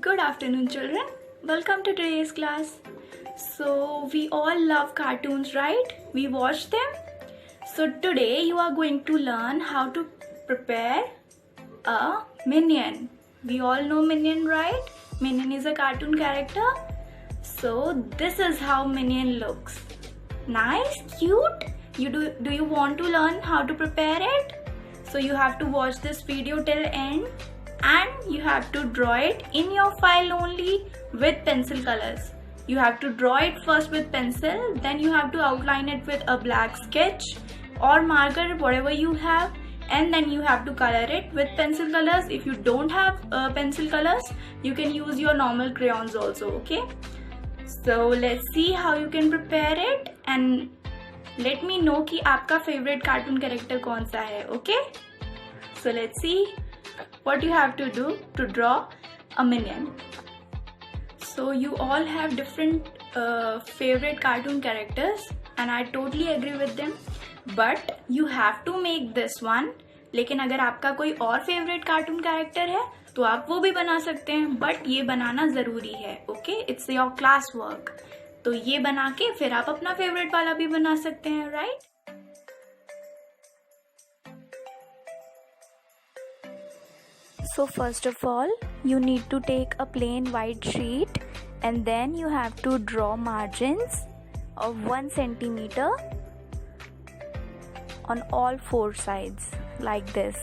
Good afternoon, children. Welcome to today's class. So, we all love cartoons, right? We watch them. So, today you are going to learn how to prepare a minion. We all know Minion, right? Minion is a cartoon character. So, this is how Minion looks. Nice, cute. Do you want to learn how to prepare it? So, you have to watch this video till end and you have to draw it in your file only with pencil colors. You have to draw it first with pencil, then you have to outline it with a black sketch or marker, whatever you have, and then you have to color it with pencil colors. If you don't have pencil colors, you can use your normal crayons also, okay? So let's see how you can prepare it and let me know कि आपका favorite cartoon character कौन सा है, okay? So let's see what you have to do to draw a minion. So you all have different favorite cartoon characters and I totally agree with them, but you have to make this one. लेकिन अगर आपका कोई और favourite cartoon character है तो आप वो भी बना सकते हैं, बट ये बनाना ज़रूरी है, okay? It's your class work. तो ये बना के फिर आप अपना फेवरेट वाला भी बना सकते हैं, right? So first of all, you need to take a plain white sheet and then you have to draw margins of 1 centimeter on all 4 sides like this.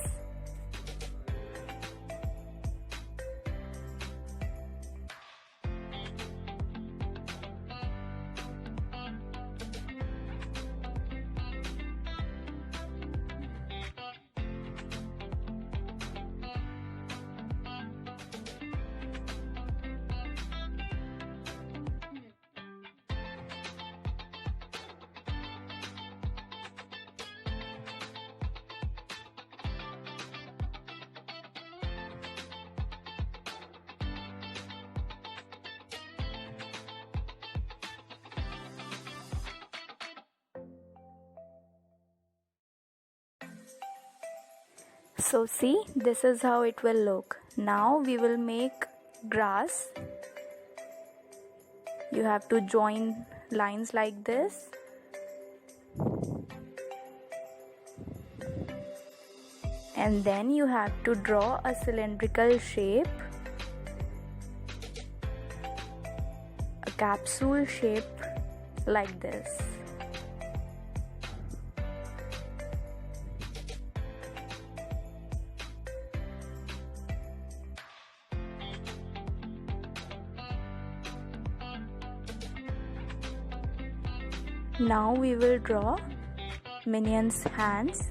So see, this is how it will look. Now we will make grass. You have to join lines like this. And then you have to draw a cylindrical shape, a capsule shape like this. Now we will draw Minion's hands.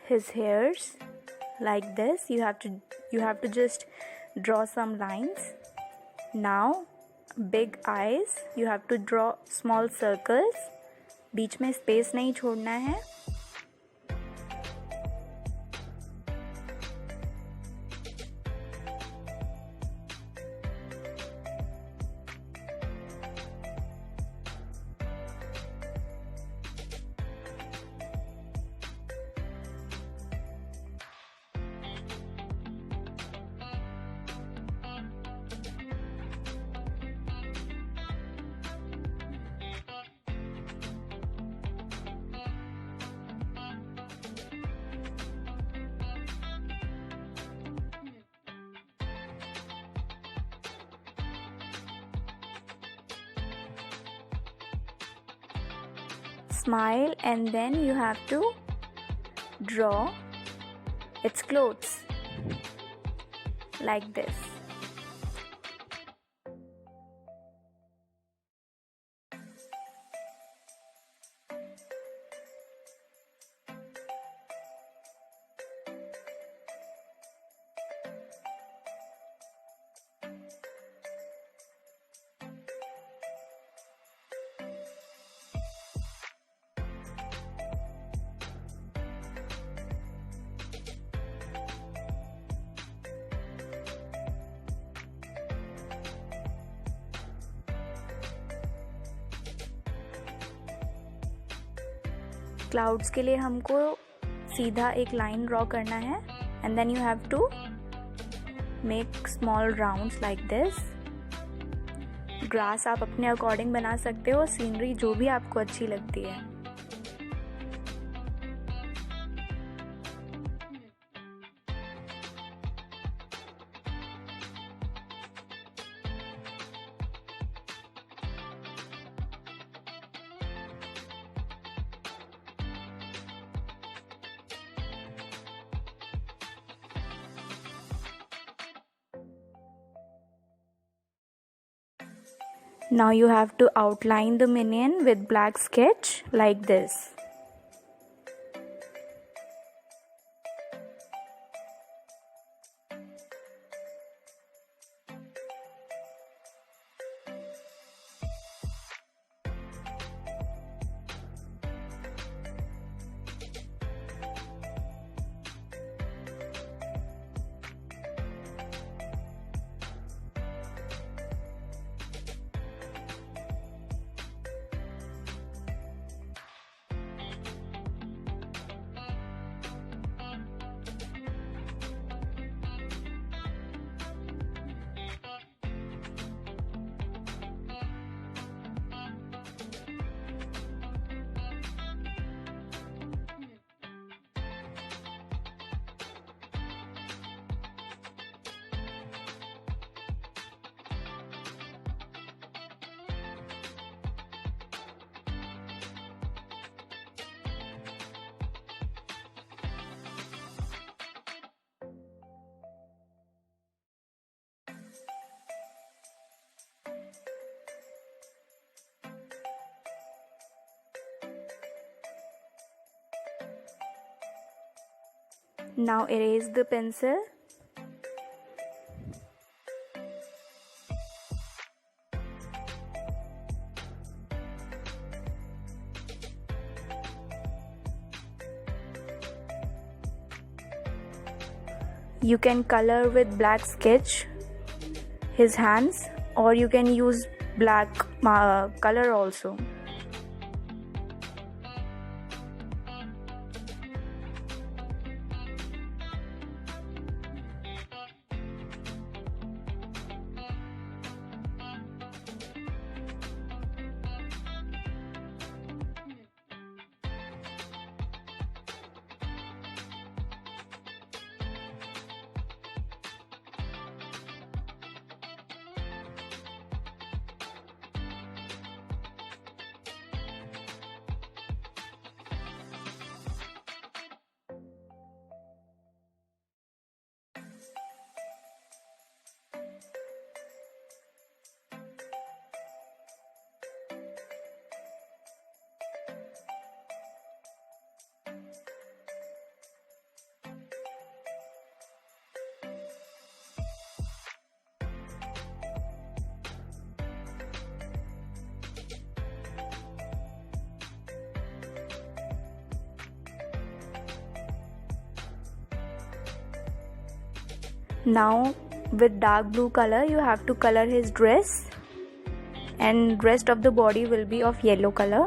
His hairs like this. You have to just draw some lines. Now big eyes, you have to draw small circles. बीच में space नहीं छोड़ना है. Smile and then you have to draw its clothes like this. Clouds के लिए हमको सीधा एक line draw करना है and then you have to make small rounds like this. Grass आप अपने अकॉर्डिंग बना सकते हो, सीनरी जो भी आपको अच्छी लगती है। Now you have to outline the minion with black sketch like this. Now erase the pencil. You can color with black sketch his hands, or you can use black color also. Now with dark blue color you have to color his dress, and rest of the body will be of yellow color.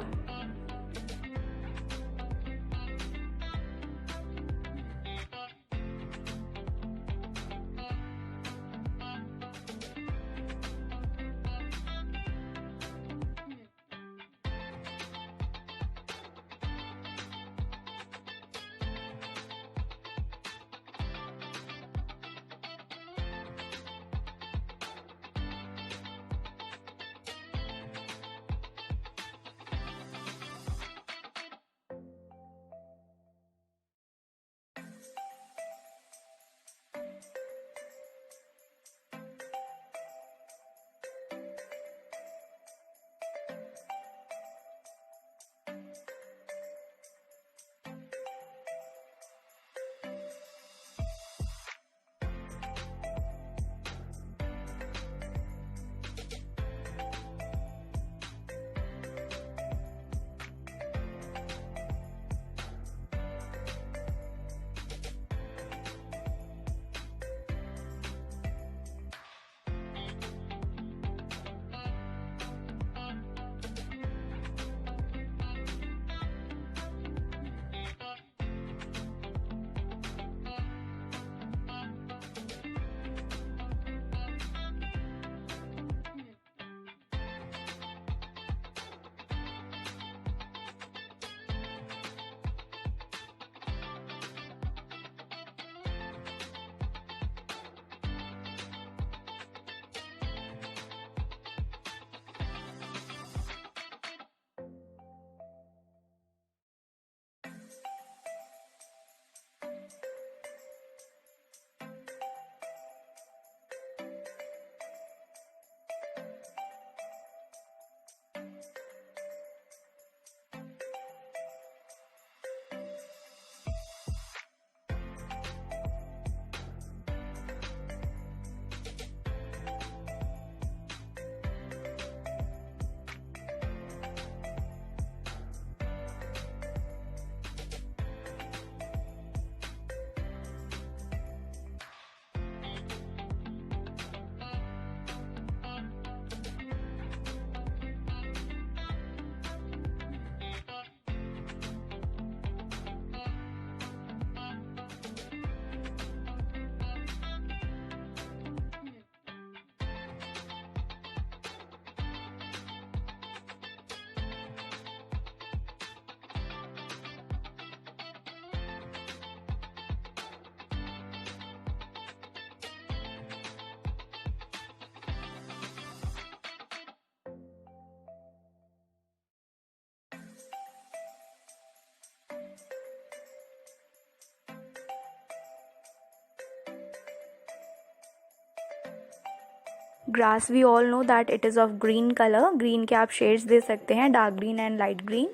Grass we all know that it is of green colour. Green के आप shades दे सकते हैं, dark green and light green.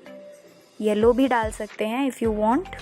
Yellow भी डाल सकते हैं if you want.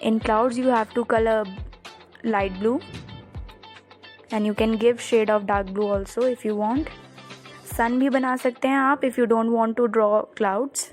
In clouds you have to color light blue, and you can give shade of dark blue also if you want. Sun भी बना सकते हैं आप if you don't want to draw clouds.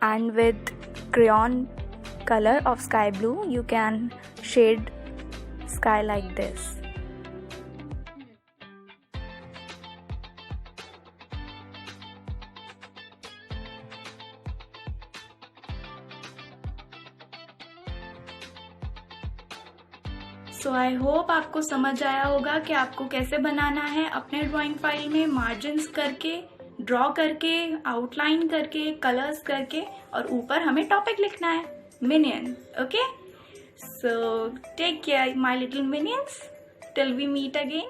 And with crayon color of sky blue you can shade sky like this. So I hope आपको समझ आया होगा कि आपको कैसे बनाना है अपने ड्राइंग फाइल में, मार्जिन्स करके, ड्रॉ करके, आउटलाइन करके, कलर्स करके, और ऊपर हमें टॉपिक लिखना है, minion. Okay, so take care my little minions, till we meet again.